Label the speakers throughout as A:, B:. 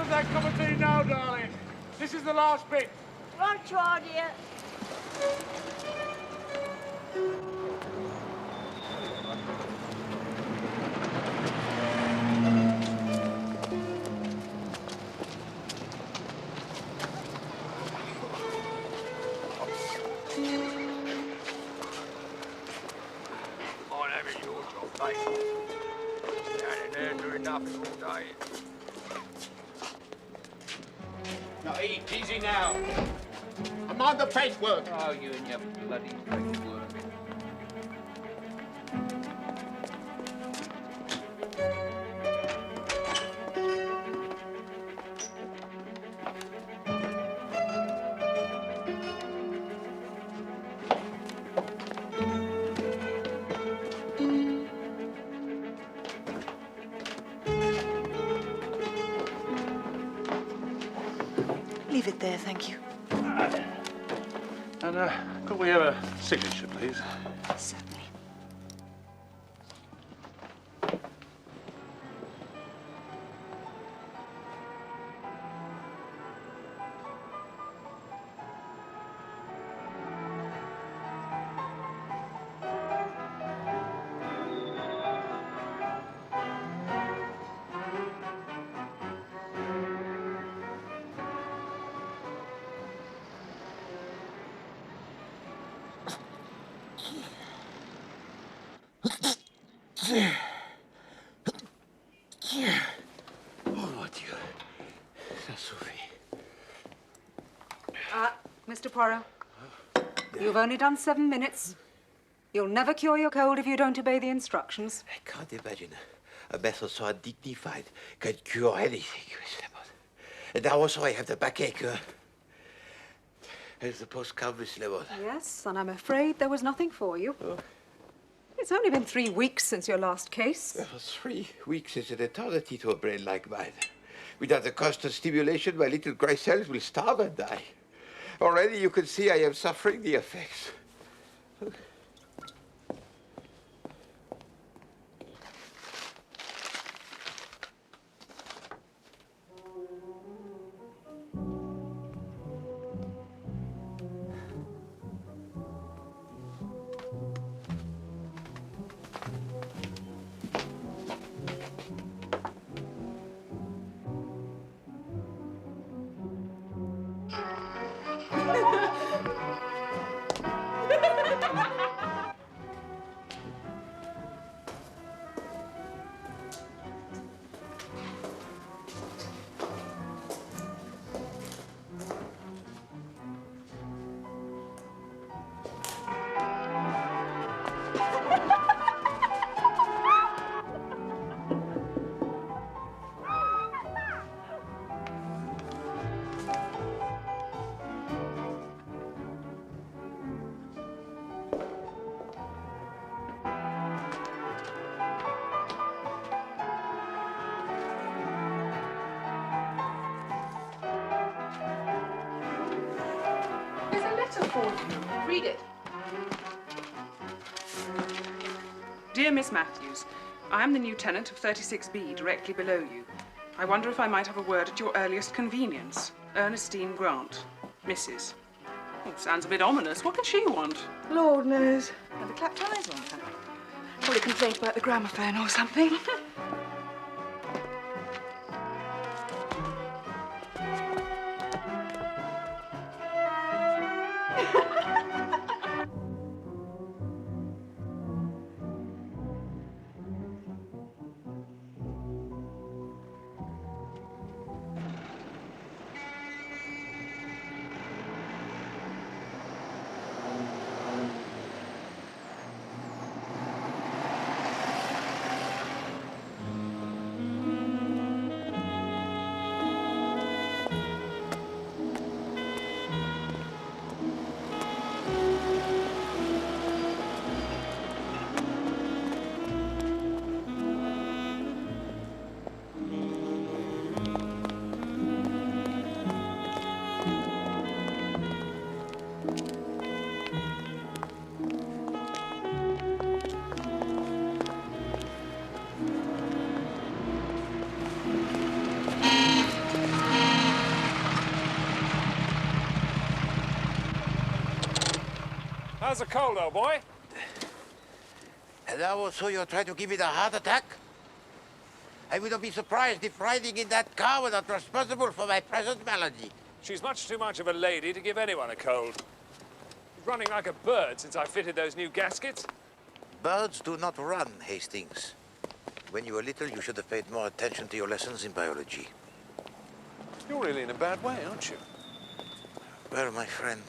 A: have that cup of tea now, darling. This is the last bit.
B: Right, try, dear.
A: I'm having your job, mate. Standing there doing nothing all day. Now, easy now. I'm on the paintwork. Oh, you and your bloody paintwork.
C: Leave it there, thank you.
D: And could we have a signature, please?
C: Certainly.
E: Oh, mon Dieu. Ça suffit.
F: Mr. Poirot, you've only done 7 minutes. You'll never cure your cold if you don't obey the instructions.
E: I can't imagine a method so undignified can cure anything. And now also I have the backache. As the post-come, Miss Lemon.
F: Yes, and I'm afraid there was nothing for you.
E: Oh.
F: It's only been 3 weeks since your last case.
E: 3 weeks is an eternity to a brain like mine. Without the constant stimulation, my little gray cells will starve and die. Already you can see I am suffering the effects.
F: Read it. Dear Miss Matthews, I am the new tenant of 36B, directly below you. I wonder if I might have a word at your earliest convenience. Ernestine Grant, Mrs. Oh, sounds a bit ominous. What can she want?
C: Lord knows. Never clapped eyes on her. Probably complained about the gramophone or something.
B: How's the cold, old boy?
E: Hello, so you're trying to give me the heart attack? I would not be surprised if riding in that car were not responsible for my present malady.
B: She's much too much of a lady to give anyone a cold. She's running like a bird since I fitted those new gaskets.
E: Birds do not run, Hastings. When you were little, you should have paid more attention to your lessons in biology.
B: You're really in a bad way, aren't you?
E: Well, my friend,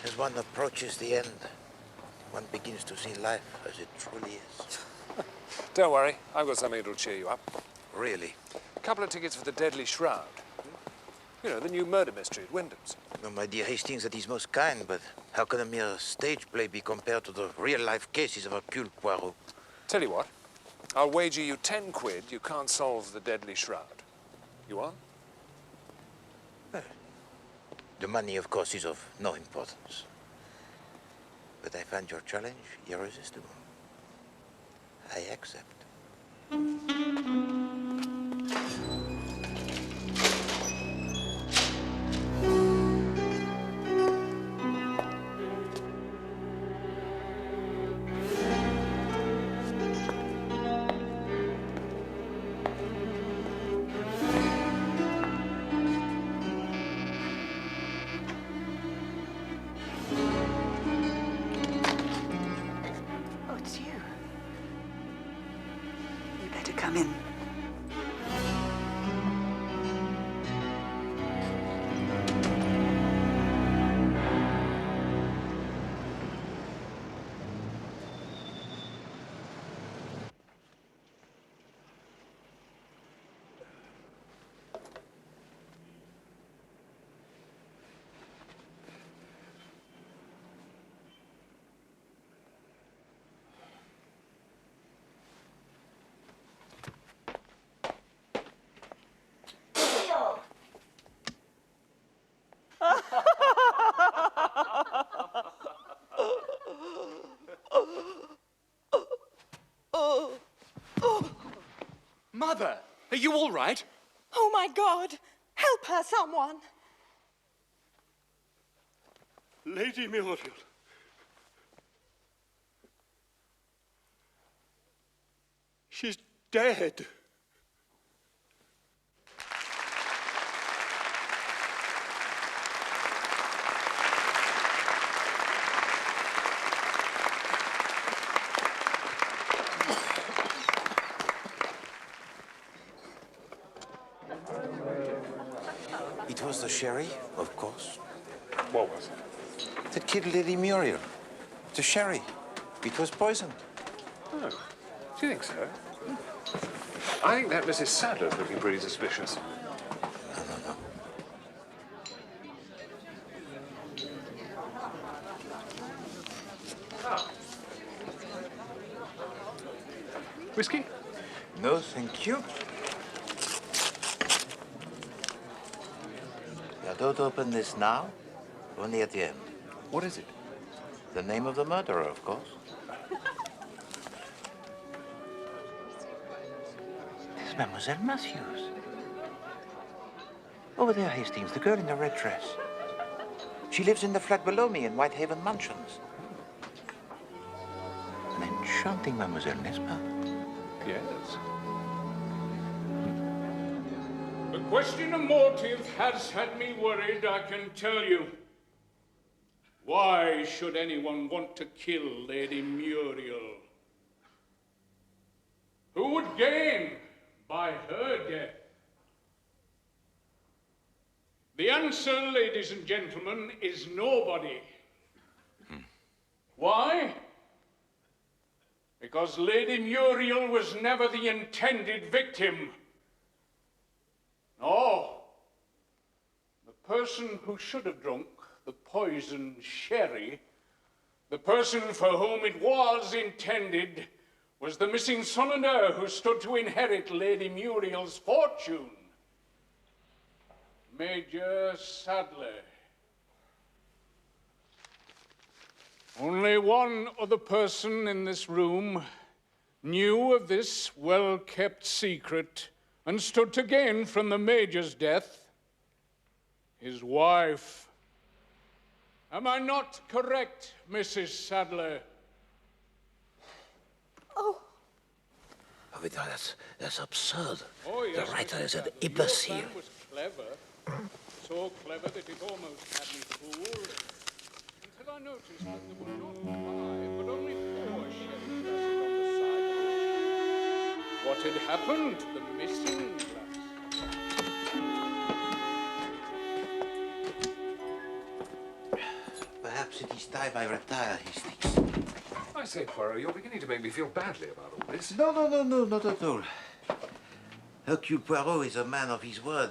E: as one approaches the end, one begins to see life as it truly is.
B: Don't worry, I've got something that'll cheer you up.
E: Really?
B: A couple of tickets for the Deadly Shroud. You know, the new murder mystery at Wyndham's.
E: No, my dear Hastings, that is most kind, but how can a mere stage play be compared to the real-life cases of Hercule Poirot?
B: Tell you what, I'll wager you 10 quid you can't solve the Deadly Shroud. You on?
E: Well, the money, of course, is of no importance. But I find your challenge irresistible. I accept.
C: Oh, it's you. You better come in.
G: Mother, are you all right?
H: Oh, my God! Help her, someone!
D: Lady Muriel. She's dead.
E: It was the sherry, of course,
B: What was it?
E: that killed Lady Muriel. The sherry. It was poisoned.
B: Oh, do you think so? I think that Mrs. Sadler's looking pretty suspicious.
E: No.
B: Whiskey?
E: No, thank you. Now, don't open this now, only at the end.
B: What is it?
E: The name of the murderer, of course. There's Mademoiselle Matthews. Over there, Hastings, the girl in the red dress. She lives in the flat below me in Whitehaven Mansions. An enchanting mademoiselle, n'est-ce pas?
B: Yes.
A: The question of motive has had me worried, I can tell you. Why should anyone want to kill Lady Muriel? Who would gain by her death? The answer, ladies and gentlemen, is nobody. Why? Because Lady Muriel was never the intended victim. No. The person who should have drunk the poisoned sherry, the person for whom it was intended, was the missing son and heir who stood to inherit Lady Muriel's fortune. Major Sadler. Only one other person in this room knew of this well-kept secret and stood to gain from the Major's death. His wife. Am I not correct, Mrs. Sadler?
H: Oh,
I: Oh, that's absurd.
A: Oh, yes,
I: The writer
A: Mrs.
I: is an
A: Sadler.
I: imbecile.
A: Your plan was clever. So clever that it almost had me fooled. Until I noticed that there were not 5, but only 4 sherry glasses on the sideboard. What had happened to the missing glass?
E: Perhaps it is time I retire, Hastings.
B: I say, Poirot, you're beginning to make me feel badly about all this.
E: No, not at all. Hercule Poirot is a man of his word,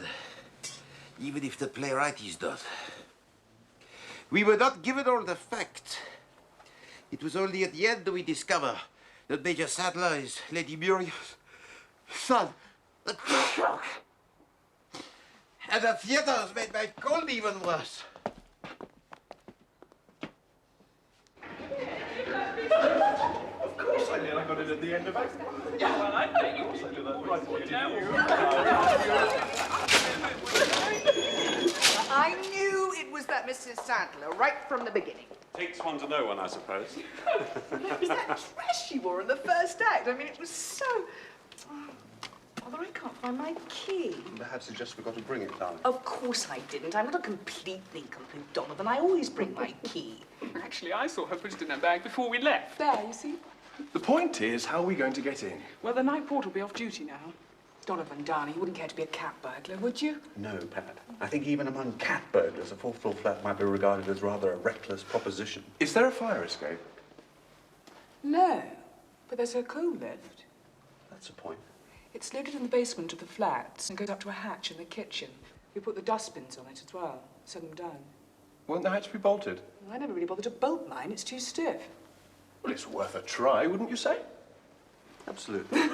E: even if the playwright is not. We were not given all the facts. It was only at the end that we discover that Major Sadler is Lady Muriel's son. And the theater has made my cold even worse.
J: Of course I did. I got it at the end of Act 1. Yeah, well, I bet you also did that right at the end.
C: I knew it was that Mrs. Sadler right from the beginning.
J: Takes one to know one, I suppose.
C: It was that dress she wore in the first act. I mean, it was so... Although I can't find my key.
J: Perhaps you just forgot to bring it, darling.
C: Of course I didn't. I'm not a complete nincompoop, Donovan. I always bring my key.
F: Actually, I saw her put it in her bag before we left. There, you see?
J: The point is, how are we going to get in?
F: Well, the night porter will be off duty now. Donovan, darling, you wouldn't care to be a cat burglar, would you?
J: No, Pat. I think even among cat burglars, a fourth-floor flat might be regarded as rather a reckless proposition. Is there a fire escape?
F: No, but there's a coal lift.
J: That's a point.
F: It's located in the basement of the flats and goes up to a hatch in the kitchen. We put the dustbins on it as well, set them down.
J: Won't the hatch be bolted?
F: I never really bothered to bolt mine. It's too stiff.
J: Well, it's worth a try, wouldn't you say? Absolutely.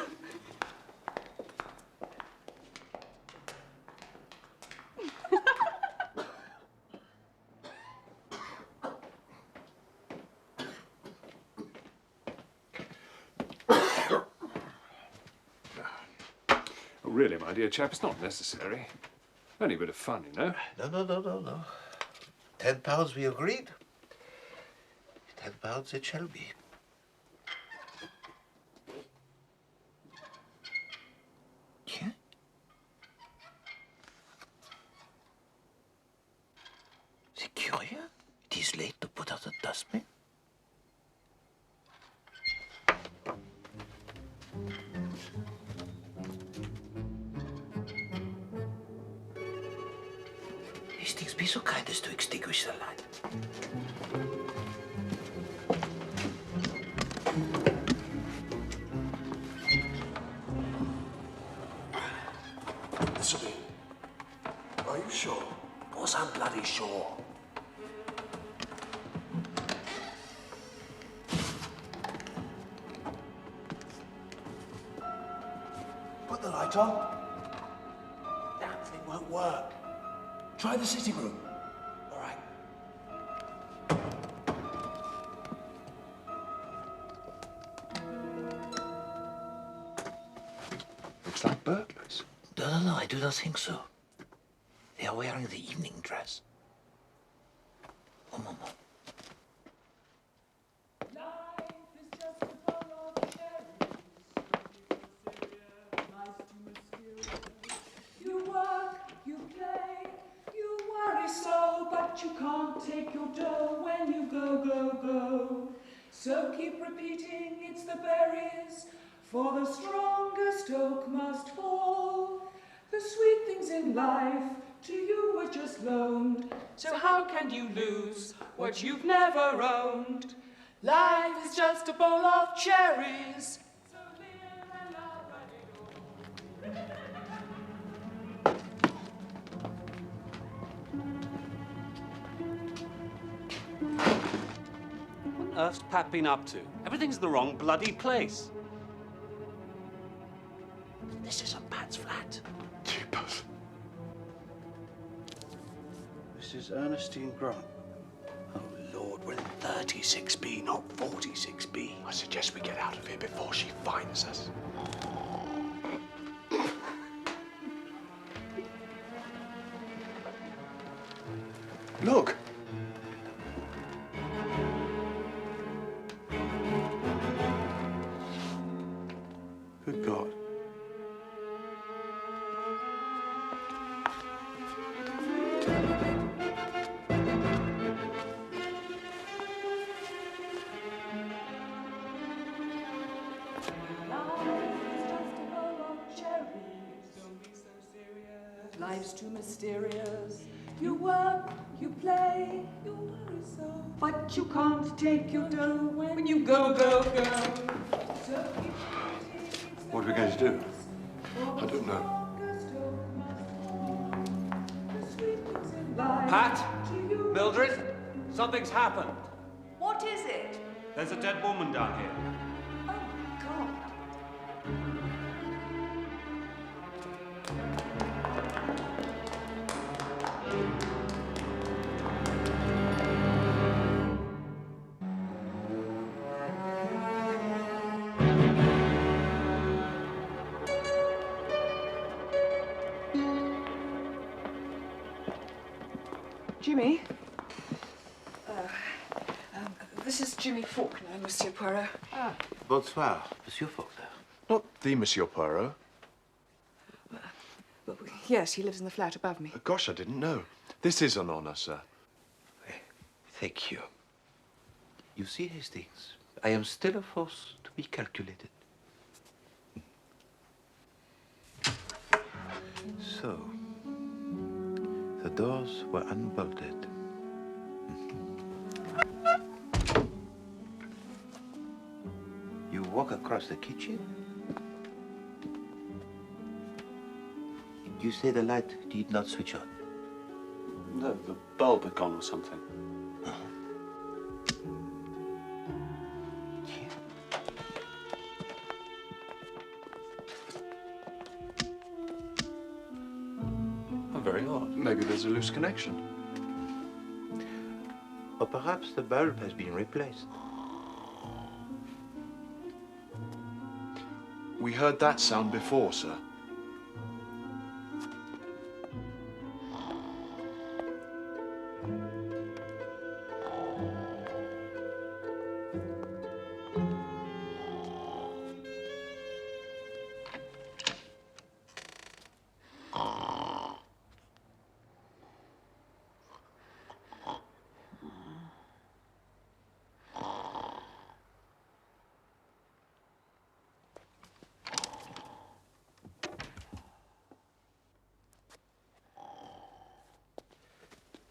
B: Really, my dear chap, it's not necessary. Only a bit of fun, you know.
E: No. £10 we agreed. £10 it shall be. Tiens. C'est curieux. It is late to put out the dustbin. Hastings, be so kind as to extinguish the light.
J: This'll be. Are you sure?
I: Of course I'm bloody sure.
J: Put the light on. Damn thing won't work. Try the sitting room. All right.
B: Looks like burglars.
I: No, I do not think so. They are wearing the evening dress. Oh, Mama.
K: You work, you play, you worry so, but you can't take your dough when you go. So keep repeating, it's the berries, for the strongest oak must fall. The sweet things in life to you were just loaned, so how can you lose what you've never owned? Life is just a bowl of cherries. So live and love and
G: What on earth's Pat been up to? Everything's in the wrong bloody place.
I: This isn't Pat's flat.
J: Jeepers. This is Ernestine Grant.
I: Oh, Lord, we're in 36B, not 46B.
J: I suggest we get out of here before she finds us. Look! Good God.
K: Life's too mysterious. You work, you play, you worry so, but you can't take your dough when you go, go, go.
J: What are we going to do? I don't know.
G: Pat? Mildred? Something's happened.
C: What is it?
G: There's a dead woman down here.
C: Oh, God.
F: Jimmy? This is Jimmy Faulkner, Monsieur Poirot.
E: Ah, bonsoir, Monsieur Faulkner.
J: Not the Monsieur Poirot.
F: Well, yes, he lives in the flat above me.
J: Gosh, I didn't know. This is an honor, sir.
E: Thank you. You see, Hastings, I am still a force to be calculated. So, the doors were unbolted. You walk across the kitchen. You say the light did not switch on.
G: No, the bulb had gone or something.
J: Oh, very odd. Maybe there's a loose connection.
E: Or perhaps the bulb has been replaced.
J: We heard that sound before, sir.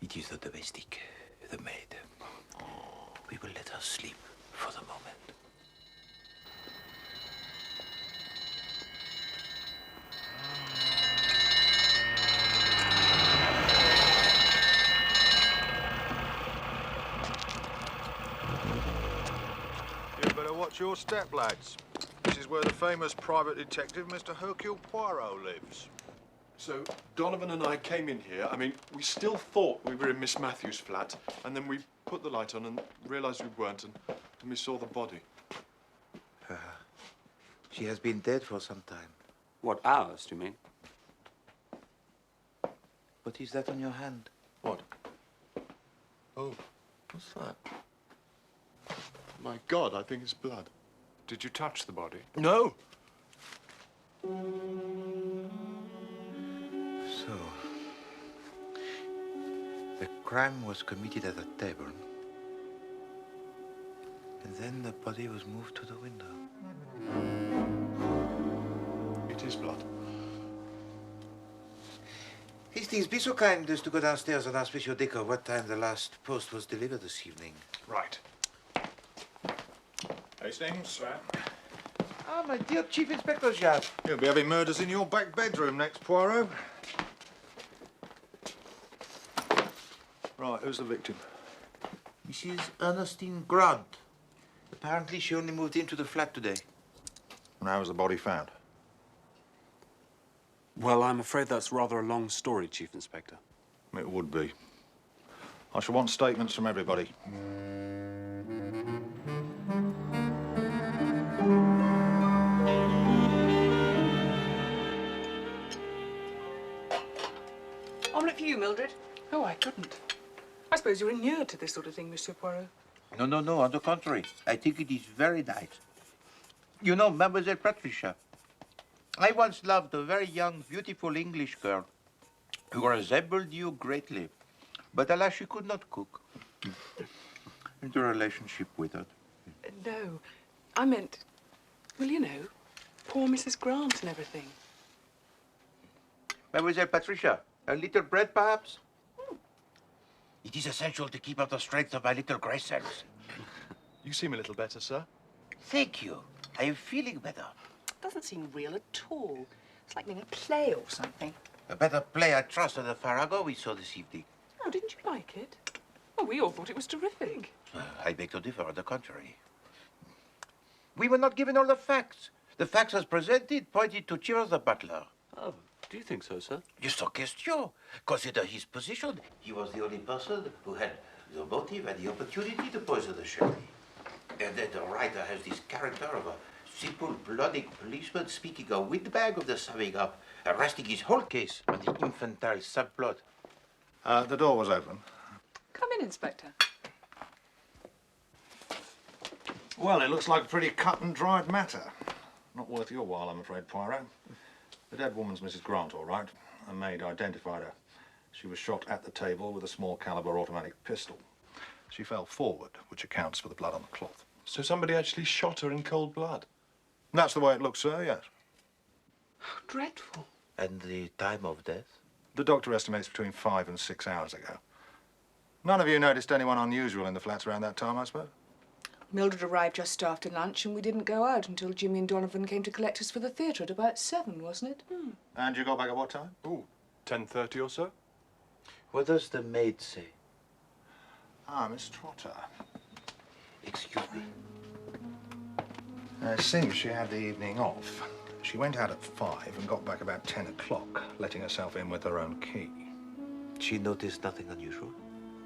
E: It is the domestic, the maid. We will let her sleep for the moment.
L: You better watch your step, lads. This is where the famous private detective, Mr. Hercule Poirot, lives.
J: So, Donovan and I came in here. I mean, we still thought we were in Miss Matthews' flat, and then we put the light on and realized we weren't, and we saw the body.
E: She has been dead for some time.
G: What, hours, do you mean?
E: What is that on your hand?
J: What? Oh, what's that? My God, I think it's blood.
A: Did you touch the body?
J: No!
E: So, the crime was committed at a table, and then the body was moved to the window.
J: It is blood.
E: Hastings, be so kind as to go downstairs and ask Monsieur Decker what time the last post was delivered this evening.
J: Right.
L: Hastings?
E: Ah, my dear Chief Inspector Jacques.
L: You'll be having murders in your back bedroom next, Poirot. Right, who's the victim?
E: Mrs. Ernestine Grant. Apparently, she only moved into the flat today.
L: And how was the body found?
G: Well, I'm afraid that's rather a long story, Chief Inspector.
L: It would be. I shall want statements from everybody.
F: Omelette for you, Mildred. Oh, I couldn't. I suppose you're inured to this sort of thing, Monsieur Poirot.
E: No, no, no. On the contrary, I think it is very nice. You know, Mademoiselle Patricia, I once loved a very young, beautiful English girl who resembled you greatly. But alas, she could not cook. Into a relationship with her.
F: No, I meant, well, you know, poor Mrs. Grant and everything.
E: Mademoiselle Patricia, a little bread, perhaps? It is essential to keep up the strength of my little grey cells.
J: You seem a little better, sir.
E: Thank you. I am feeling better.
C: Doesn't seem real at all. It's like being a play or something.
E: A better play, I trust, than the Farrago we saw this evening.
F: Oh, didn't you like it? Oh, we all thought it was terrific.
E: I beg to differ, on the contrary. We were not given all the facts. The facts as presented pointed to Chivers the butler.
G: Oh, do you think so, sir?
E: Just a question. Consider his position. He was the only person who had the motive and the opportunity to poison the sherry. And then the writer has this character of a simple, bloody policeman speaking a windbag of the summing up, arresting his whole case on the infantile subplot.
L: The door was open.
F: Come in, Inspector.
L: Well, it looks like a pretty cut and dried matter. Not worth your while, I'm afraid, Poirot. The dead woman's Mrs. Grant, all right. A maid identified her. She was shot at the table with a small caliber automatic pistol. She fell forward, which accounts for the blood on the cloth.
J: So somebody actually shot her in cold blood?
L: That's the way it looks, sir, yes.
F: How dreadful.
E: And the time of death?
L: The doctor estimates between 5 and 6 hours ago. None of you noticed anyone unusual in the flats around that time, I suppose?
K: Mildred arrived just after lunch, and we didn't go out until Jimmy and Donovan came to collect us for the theatre at about 7, wasn't it?
L: And you got back at what time?
J: Ooh, 10:30 or so?
E: What does the maid say?
L: Ah, Miss Trotter.
E: Excuse me.
L: It seems she had the evening off. She went out at 5 and got back about 10 o'clock, letting herself in with her own key.
E: She noticed nothing unusual?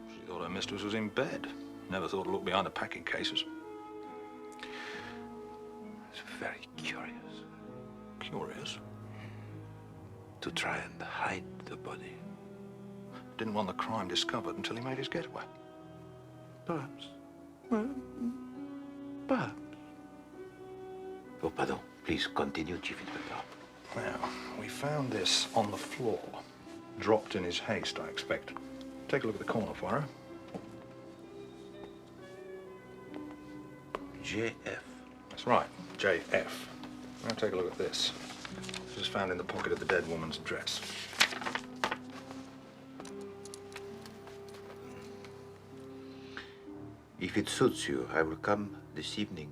L: She thought her mistress was in bed. Never thought to look behind the packing cases.
E: It's very curious.
L: Curious?
E: To try and hide the body.
L: Didn't want the crime discovered until he made his getaway.
E: Perhaps. Well, perhaps. Oh, pardon. Please continue, Chief Inspector.
L: Now, we found this on the floor. Dropped in his haste, I expect. Take a look at the corner, Poirot.
E: JF.
L: That's right, JF. Now take a look at this. This was found in the pocket of the dead woman's dress.
E: If it suits you, I will come this evening.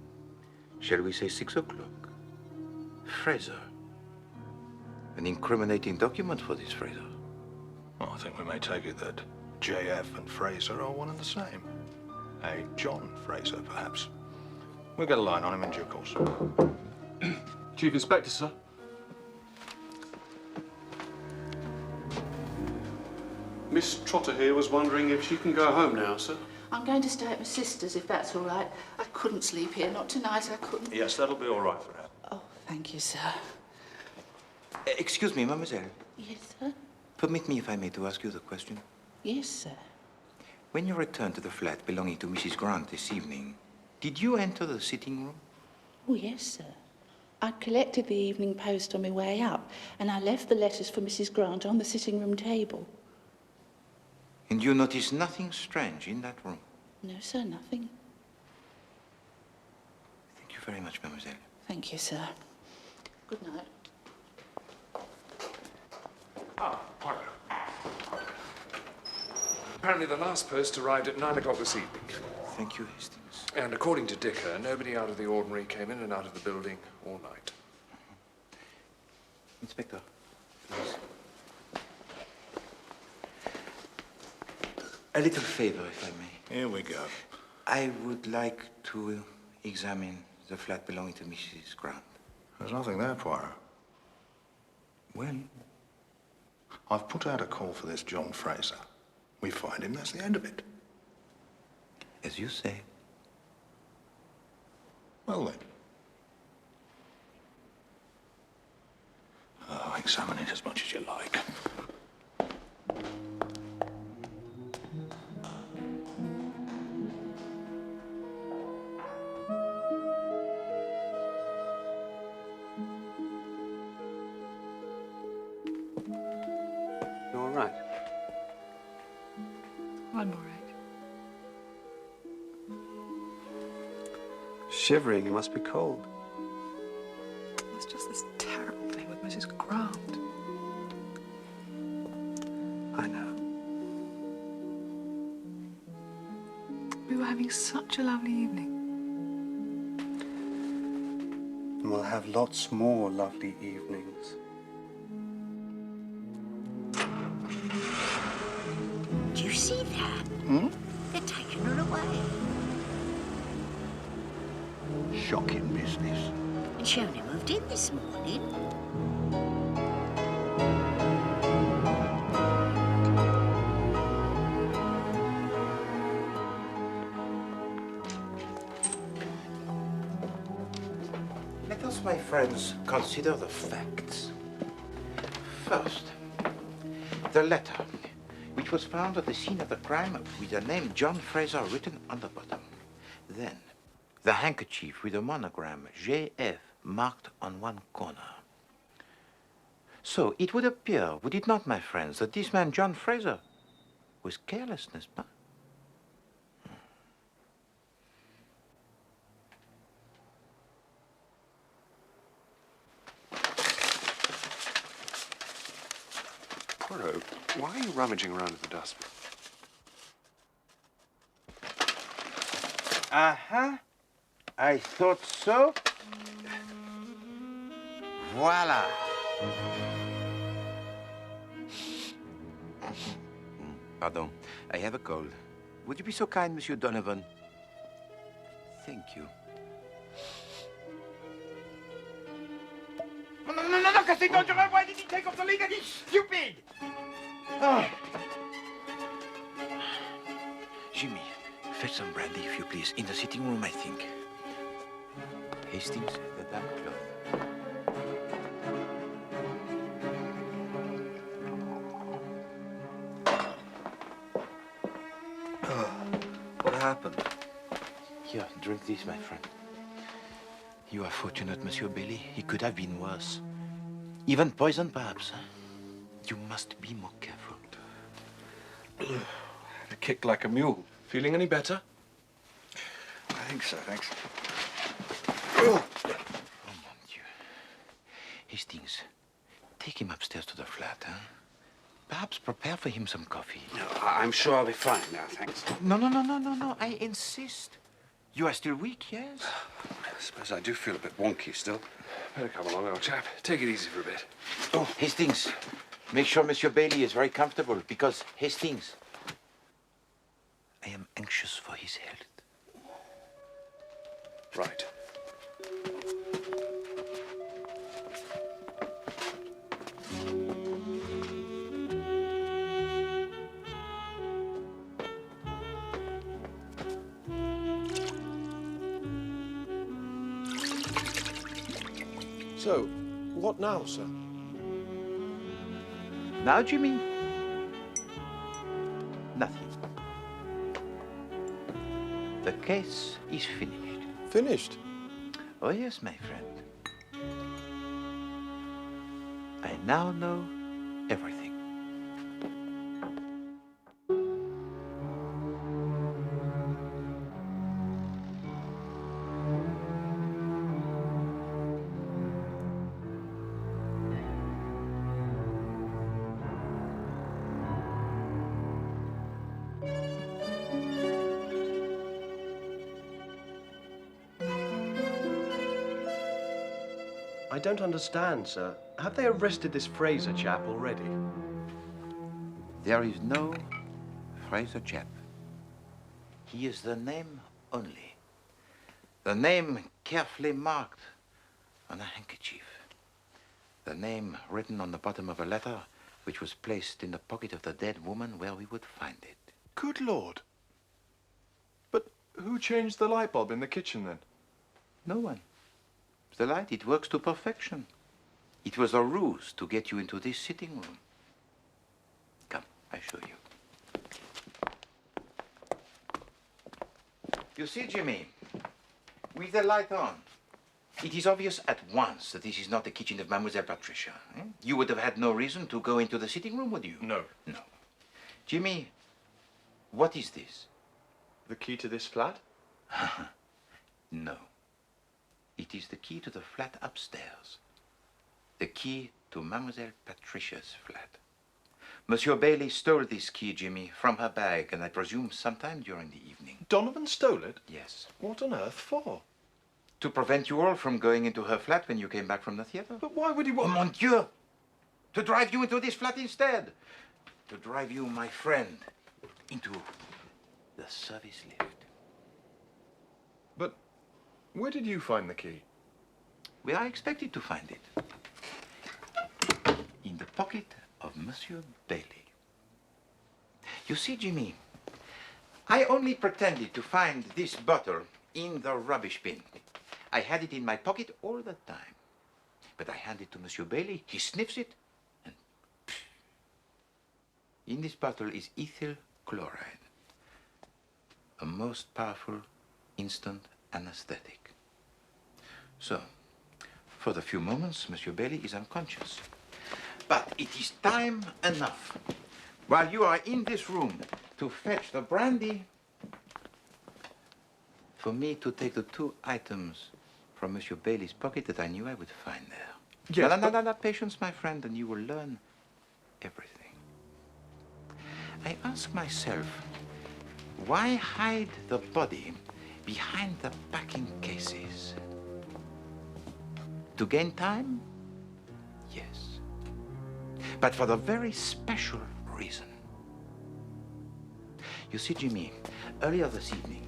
E: Shall we say 6 o'clock? Fraser. An incriminating document for this Fraser.
L: Well, I think we may take it that JF and Fraser are one and the same. A John Fraser, perhaps. We'll get a line on him in due course.
J: Chief Inspector, sir.
D: Miss Trotter here was wondering if she can go home now, sir.
M: I'm going to stay at my sister's, if that's all right. I couldn't sleep here. Not tonight, I couldn't.
L: Yes, that'll be all right for her.
M: Oh, thank you, sir.
E: Excuse me, mademoiselle.
M: Yes, sir?
E: Permit me, if I may, to ask you the question.
M: Yes, sir.
E: When you returned to the flat belonging to Mrs. Grant this evening, did you enter the sitting room?
M: Oh, yes, sir. I'd collected the Evening Post on my way up, and I left the letters for Mrs. Grant on the sitting room table.
E: And you noticed nothing strange in that room?
M: No, sir, nothing.
E: Thank you very much, mademoiselle.
M: Thank you, sir. Good night.
B: Ah, Poirot. Apparently the last post arrived at 9 o'clock this evening.
E: Thank you, Hastings.
B: And according to Dicker, nobody out of the ordinary came in and out of the building all night.
E: Inspector, please. A little favor, if I may.
L: Here we go.
E: I would like to examine the flat belonging to Mrs. Grant.
L: There's nothing there, Poirot.
E: Well?
L: I've put out a call for this John Fraser. We find him, that's the end of it.
E: As you say.
L: Well, then. Oh, examine it as much as you like.
D: Shivering, you must be cold.
C: There's just this terrible thing with Mrs. Grant.
D: I know.
C: We were having such a lovely evening.
D: And we'll have lots more lovely evenings.
N: Do you see that?
D: Hmm?
N: They're taking her away.
L: Shocking business.
N: And she only moved in this morning.
E: Let us, my friends, consider the facts. First, the letter, which was found at the scene of the crime with the name John Fraser written on the bottom. Then, the handkerchief with the monogram JF marked on one corner. So, it would appear, would it not, my friends, that this man, John Fraser, was careless, n'est-ce pas?
J: Poirot, why are you rummaging around in the dustbin?
E: Uh-huh. I thought so. Voila. Pardon, I have a cold. Would you be so kind, Monsieur Donovan? Thank you. No, c'est dangereux. Why did he take off the lid? He's stupid. Oh. Jimmy, fetch some brandy, if you please. In the sitting room, I think. Hastings, the damn club.
L: What happened?
E: Here, drink this, my friend. You are fortunate, Monsieur Bailey. He could have been worse. Even poison, perhaps. You must be more careful.
L: A kick like a mule.
J: Feeling any better?
L: I think so, thanks.
E: Oh, mon Dieu. Hastings, take him upstairs to the flat, huh? Perhaps prepare for him some coffee.
I: No, I'm sure I'll be fine now, thanks.
E: No. I insist. You are still weak, yes?
I: I suppose I do feel a bit wonky still.
J: Better come along, old chap. Take it easy for a bit.
E: Oh, Hastings, make sure Monsieur Bailey is very comfortable, because, Hastings, I am anxious for his health.
J: Right. So, what now, sir?
E: Now, Jimmy? Nothing. The case is finished.
J: Finished?
E: Oh, yes, my friend. I now know everything.
J: I don't understand, sir. Have they arrested this Fraser chap already?
E: There is no Fraser chap. He is the name only. The name carefully marked on a handkerchief. The name written on the bottom of a letter which was placed in the pocket of the dead woman where we would find it.
J: Good Lord. But who changed the light bulb in the kitchen then?
E: No one. The light, it works to perfection. It was a ruse to get you into this sitting room. Come, I show you. You see, Jimmy, with the light on, it is obvious at once that this is not the kitchen of Mademoiselle Patricia. Eh? You would have had no reason to go into the sitting room, would you?
J: No.
E: No. Jimmy, what is this?
J: The key to this flat?
E: No. It is the key to the flat upstairs. The key to Mademoiselle Patricia's flat. Monsieur Bailey stole this key, Jimmy, from her bag, and I presume sometime during the evening.
J: Donovan stole it?
E: Yes.
J: What on earth for?
E: To prevent you all from going into her flat when you came back from the theater.
J: But why would he want...
E: Oh, mon Dieu! To drive you into this flat instead. To drive you, my friend, into the service lift.
J: But where did you find the key?
E: Where I expected to find it. In the pocket of Monsieur Bailey. You see, Jimmy, I only pretended to find this bottle in the rubbish bin. I had it in my pocket all the time. But I hand it to Monsieur Bailey, he sniffs it, and pff. In this bottle is ethyl chloride, a most powerful instant anesthetic. So, for the few moments, Monsieur Bailey is unconscious. But it is time enough, while you are in this room, to fetch the brandy, for me to take the 2 items from Monsieur Bailey's pocket that I knew I would find there.
J: Yes,
E: No, patience, my friend, and you will learn everything. I ask myself, why hide the body behind the packing cases? To gain time? Yes. But for the very special reason. You see, Jimmy, earlier this evening,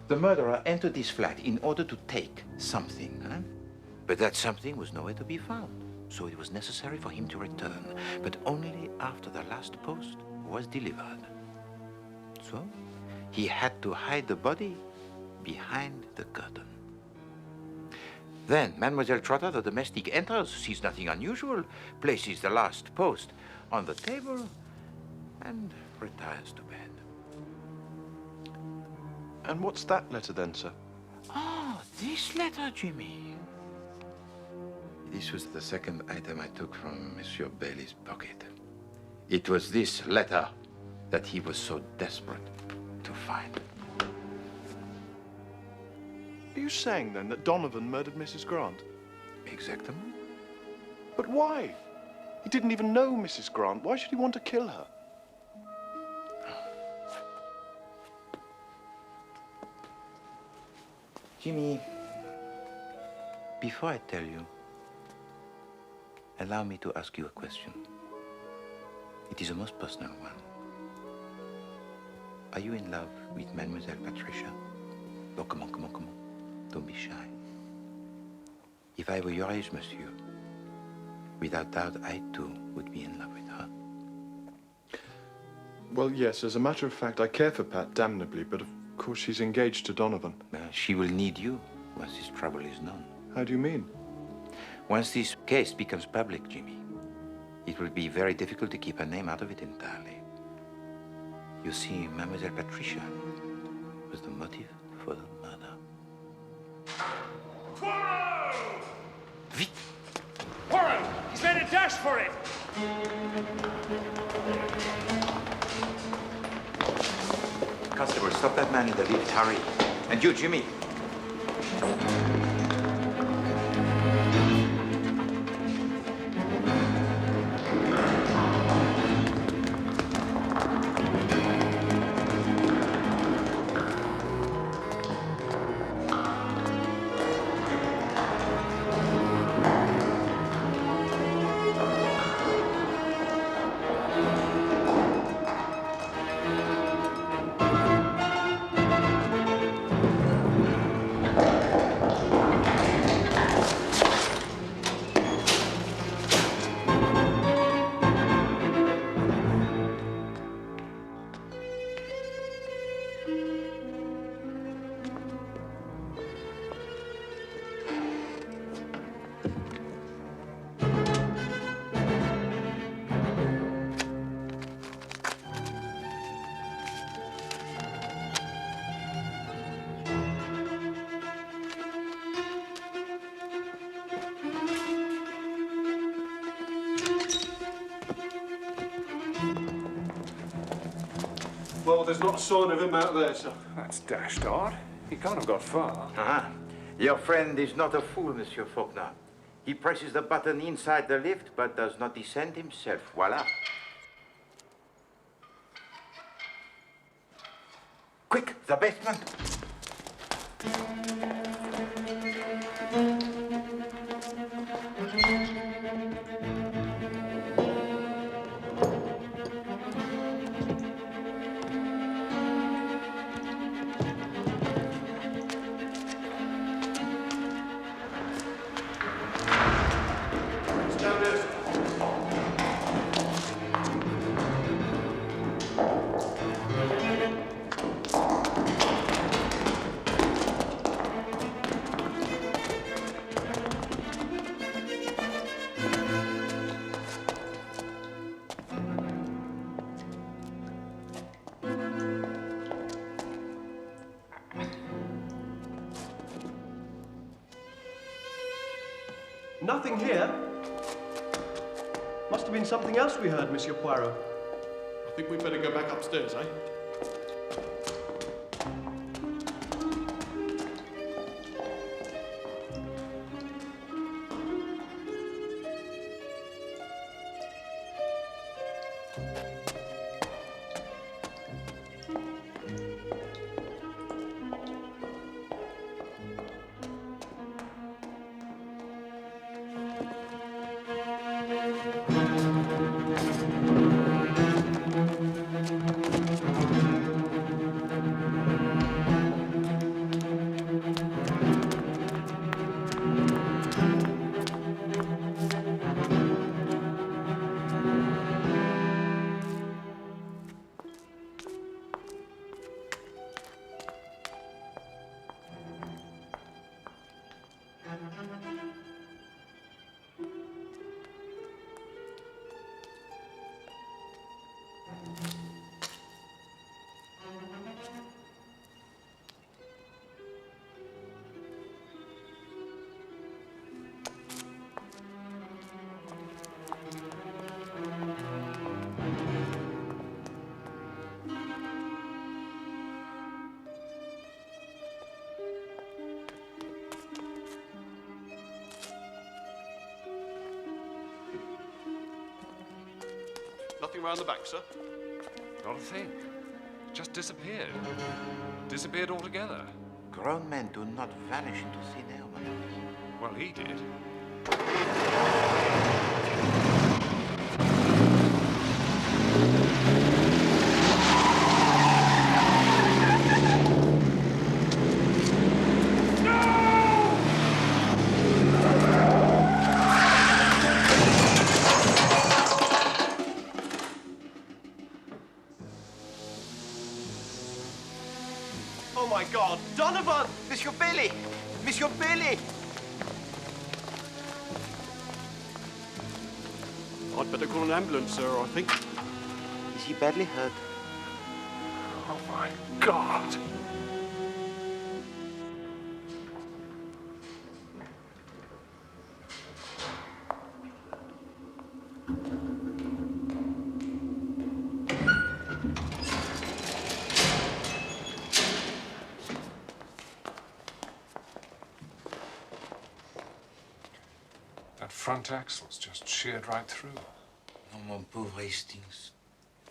E: the murderer entered this flat in order to take something, huh? But that something was nowhere to be found. So it was necessary for him to return, but only after the last post was delivered. So he had to hide the body behind the curtain. Then Mademoiselle Trotter, the domestic, enters, sees nothing unusual, places the last post on the table, and retires to bed.
J: And what's that letter then, sir?
E: Oh, this letter, Jimmy. This was the second item I took from Monsieur Bailey's pocket. It was this letter that he was so desperate to find.
J: Are you saying, then, that Donovan murdered Mrs. Grant?
E: Exactly.
J: But why? He didn't even know Mrs. Grant. Why should he want to kill her?
E: Jimmy, before I tell you, allow me to ask you a question. It is a most personal one. Are you in love with Mademoiselle Patricia? Oh, come on. Don't be shy. If I were your age, monsieur, without doubt, I too would be in love with her.
J: Well, yes, as a matter of fact, I care for Pat damnably, but of course she's engaged to Donovan.
E: She will need you once this trouble is known.
J: How do you mean?
E: Once this case becomes public, Jimmy, it will be very difficult to keep her name out of it entirely. You see, Mademoiselle Patricia was the motive for the murder.
B: Poirot!
E: Vite!
B: Poirot! He's made a dash for it!
E: Constable, stop that man in the lift, hurry. And you, Jimmy.
D: Well, there's not a sign of him out there, sir.
B: That's dashed odd. He can't have got far.
E: Uh-huh. Your friend is not a fool, Monsieur Faulkner. He presses the button inside the lift, but does not descend himself. Voila. Quick, the basement.
O: Nothing here. Must have been something else we heard, Monsieur Poirot.
J: I think we'd better go back upstairs, eh? Nothing round the back, sir?
B: Not a thing. Just disappeared. Disappeared altogether.
E: Grown men do not vanish into thin air, my lord.
B: Well, he did.
O: Oh my God, Donovan!
E: Monsieur Bailey! Monsieur Bailey!
J: I'd better call an ambulance, sir, I think.
E: Is he badly hurt?
J: Oh my God!
B: That front axle's just sheared right through.
E: Oh, mon pauvre Hastings.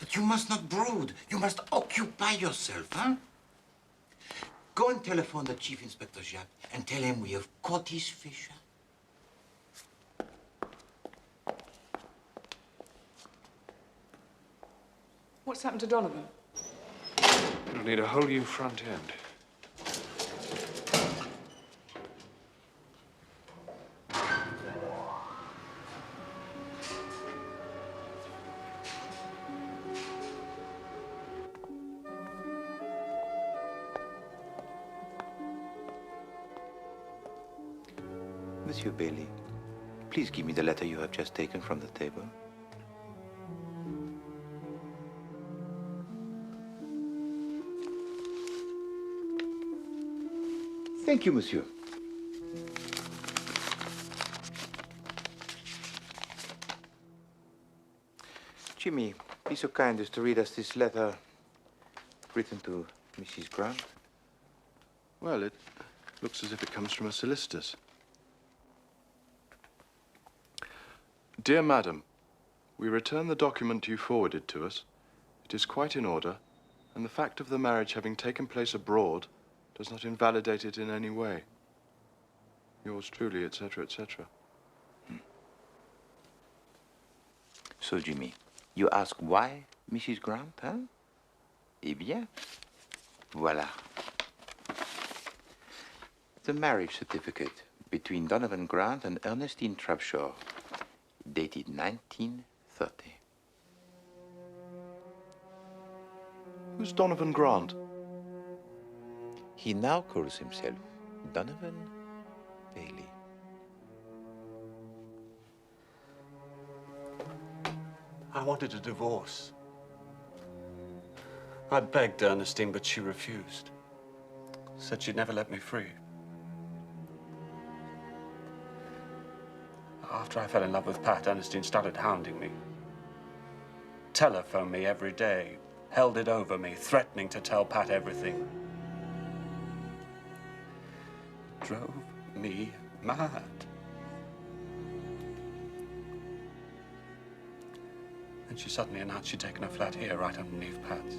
E: But you must not brood. You must occupy yourself, huh? Go and telephone the Chief Inspector Jacques and tell him we have caught his fisher.
F: What's happened to Donovan?
B: It'll need a whole new front end.
E: Monsieur Bailey, please give me the letter you have just taken from the table. Thank you, monsieur. Jimmy, be so kind as to read us this letter written to Mrs. Grant.
D: Well, it
J: Looks as if it comes from a solicitor's. Dear Madam, we return the document you forwarded to us. It is quite in order, and the fact of the marriage having taken place abroad does not invalidate it in any way. Yours truly, etc., etc.
E: So, Jimmy, you ask why Mrs. Grant, huh? Eh bien, voilà. The marriage certificate between Donovan Grant and Ernestine Trapshaw, dated 1930.
J: Who's Donovan Grant?
E: He now calls himself Donovan Bailey.
G: I wanted a divorce. I begged Ernestine, but she refused. Said she'd never let me free. After I fell in love with Pat, Ernestine started hounding me. Telephoned me every day, held it over me, threatening to tell Pat everything. Drove me mad. And she suddenly announced she'd taken a flat here, right underneath Pat's.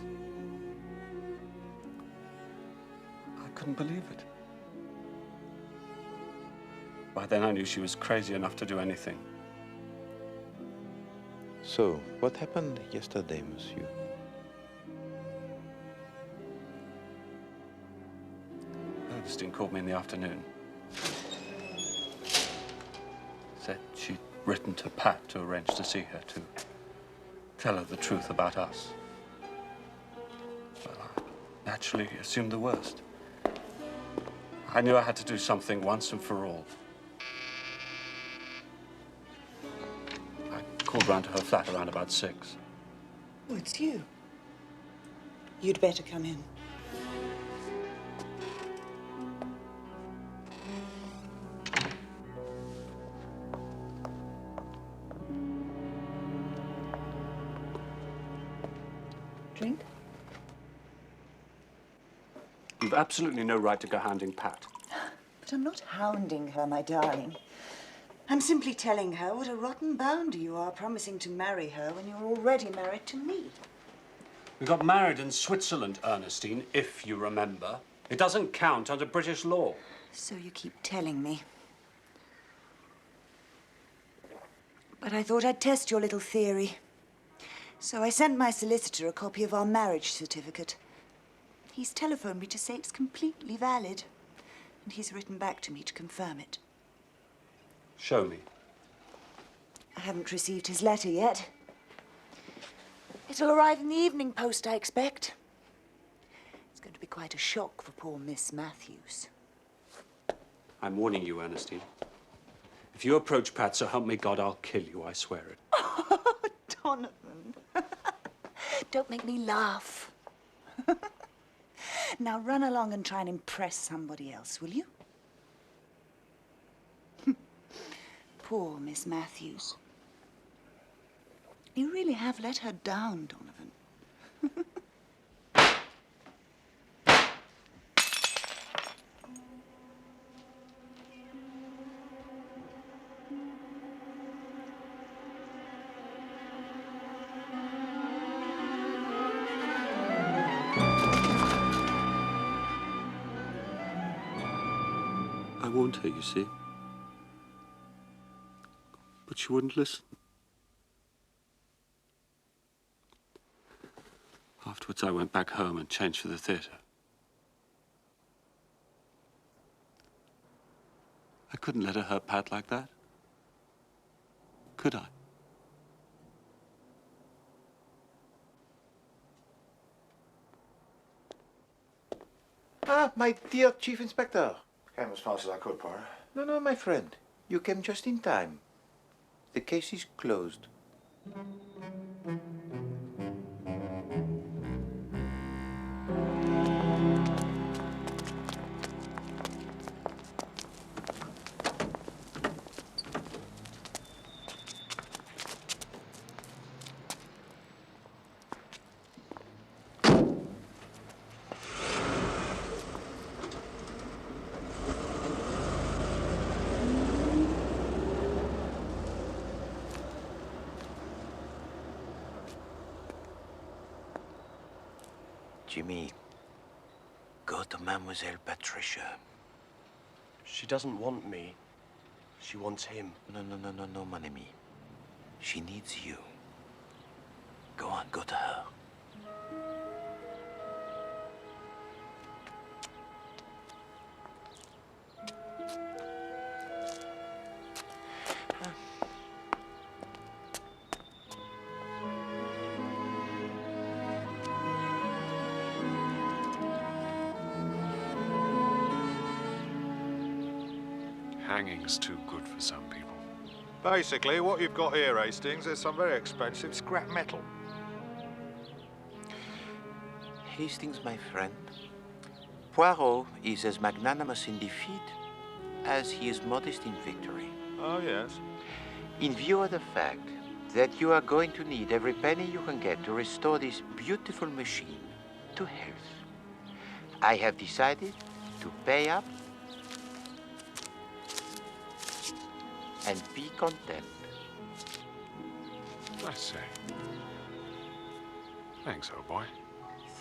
G: I couldn't believe it. By then I knew she was crazy enough to do anything.
E: So, what happened yesterday, monsieur?
G: Ernestine called me in the afternoon. Said she'd written to Pat to arrange to see her, to tell her the truth about us. Well, I naturally assumed the worst. I knew I had to do something once and for all. I called round to her flat around about 6.
P: Oh, it's you. You'd better come in. Drink?
G: You've absolutely no right to go hounding Pat.
P: But I'm not hounding her, my darling. I'm simply telling her what a rotten bounder you are, promising to marry her when you're already married to me.
G: We got married in Switzerland, Ernestine, if you remember. It doesn't count under British law.
P: So you keep telling me. But I thought I'd test your little theory. So I sent my solicitor a copy of our marriage certificate. He's telephoned me to say it's completely valid. And he's written back to me to confirm it.
G: Show me.
P: I haven't received his letter yet. It'll arrive in the evening post, I expect. It's going to be quite a shock for poor Miss Matthews.
G: I'm warning you, Ernestine. If you approach Pat, so help me God, I'll kill you, I swear it.
P: Oh, Donovan. Don't make me laugh. Now run along and try and impress somebody else, will you? Poor Miss Matthews. You really have let her down, Donovan.
G: I warned her, you see. But she wouldn't listen. Afterwards, I went back home and changed for the theatre. I couldn't let her hurt Pat like that. Could I?
E: Ah, my dear Chief Inspector.
L: Came as fast as I could, Poirot.
E: No, my friend. You came just in time. The case is closed. Jimmy, go to Mademoiselle Patricia.
O: She doesn't want me. She wants him.
E: No, mon ami. She needs you. Go on, go to her.
Q: Hanging's too good for some people.
L: Basically, what you've got here, Hastings, is some very expensive scrap metal.
E: Hastings, my friend, Poirot is as magnanimous in defeat as he is modest in victory.
L: Oh, yes.
E: In view of the fact that you are going to need every penny you can get to restore this beautiful machine to health, I have decided to pay up and be content.
Q: I say. Thanks, old boy.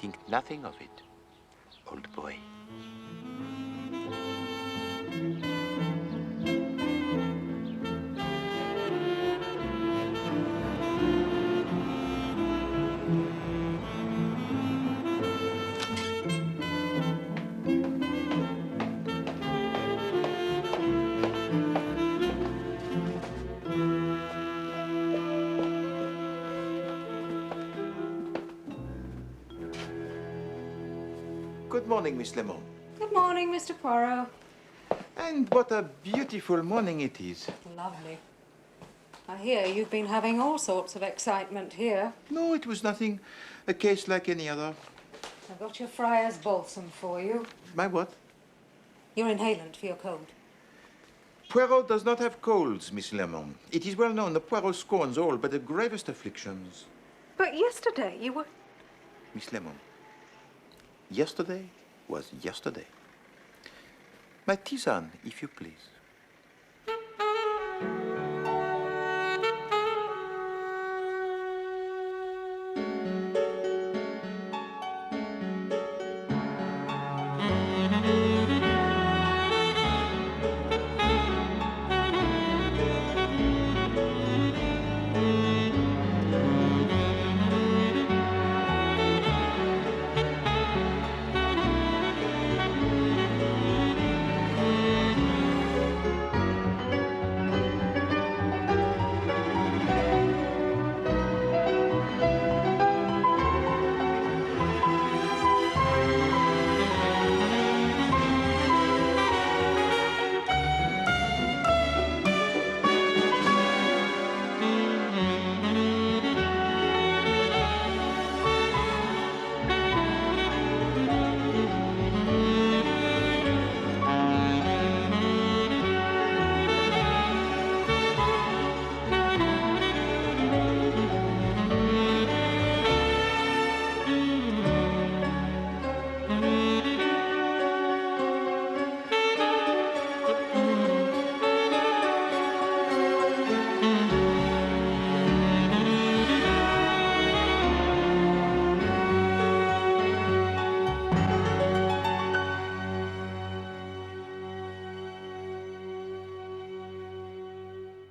E: Think nothing of it, old boy. Good morning, Miss Lemon.
H: Good morning, Mr. Poirot.
E: And what a beautiful morning it is.
H: Lovely. I hear you've been having all sorts of excitement here.
E: No, it was nothing. A case like any other.
H: I've got your friar's balsam for you.
E: My what?
H: Your inhalant for your cold.
E: Poirot does not have colds, Miss Lemon. It is well known that Poirot scorns all but the gravest afflictions.
H: But yesterday you were...
E: Miss Lemon, yesterday was yesterday. My tisane, if you please.